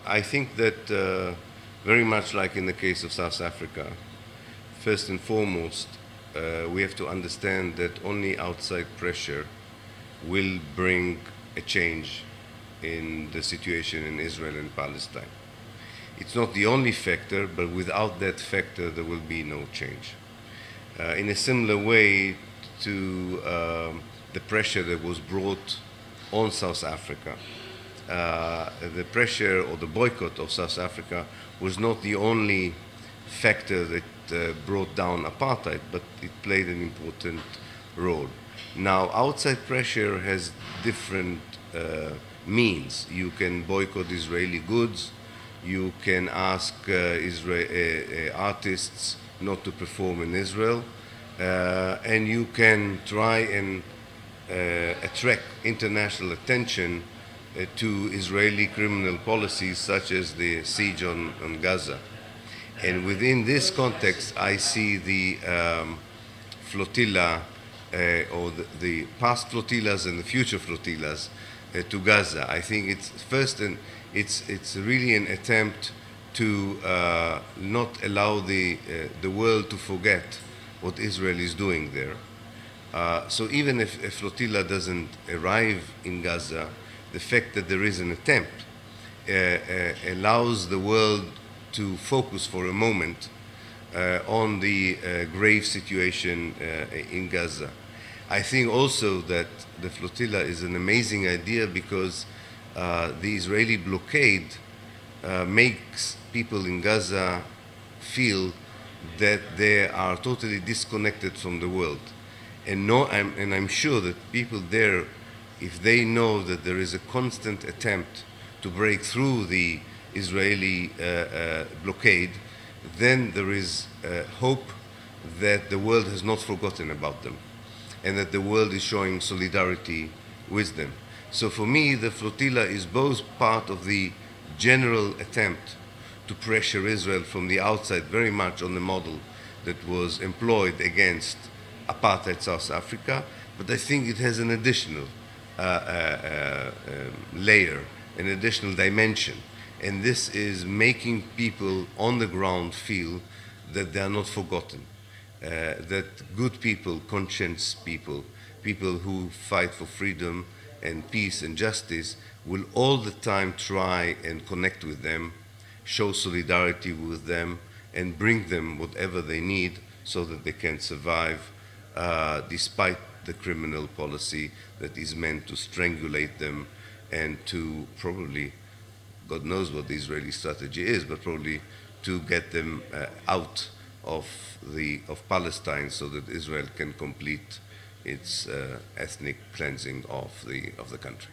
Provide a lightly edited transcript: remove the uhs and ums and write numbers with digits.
I think that very much like in the case of South Africa, first and foremost, we have to understand that only outside pressure will bring a change in the situation in Israel and Palestine. It's not the only factor, but without that factor, there will be no change. In a similar way to the pressure that was brought on South Africa, the pressure or the boycott of South Africa was not the only factor that brought down apartheid, but it played an important role. Now, outside pressure has different means. You can boycott Israeli goods, you can ask artists not to perform in Israel, and you can try and attract international attention to Israeli criminal policies such as the siege on Gaza. And within this context, I see the flotilla, or the past flotillas and the future flotillas to Gaza. I think it's first, and it's really an attempt to not allow the world to forget what Israel is doing there. So even if a flotilla doesn't arrive in Gaza, the fact that there is an attempt allows the world to focus for a moment on the grave situation in Gaza. I think also that the flotilla is an amazing idea because the Israeli blockade makes people in Gaza feel that they are totally disconnected from the world. And I'm sure that people there, if they know that there is a constant attempt to break through the Israeli blockade, then there is hope that the world has not forgotten about them and that the world is showing solidarity with them. So for me, the flotilla is both part of the general attempt to pressure Israel from the outside, very much on the model that was employed against apartheid South Africa, but I think it has an additional layer, an additional dimension. And this is making people on the ground feel that they are not forgotten, that good people, conscious people, people who fight for freedom and peace and justice will all the time try and connect with them, show solidarity with them, and bring them whatever they need so that they can survive despite the criminal policy that is meant to strangulate them and to probably, God knows what the Israeli strategy is, but probably to get them out of Palestine so that Israel can complete its ethnic cleansing of the country.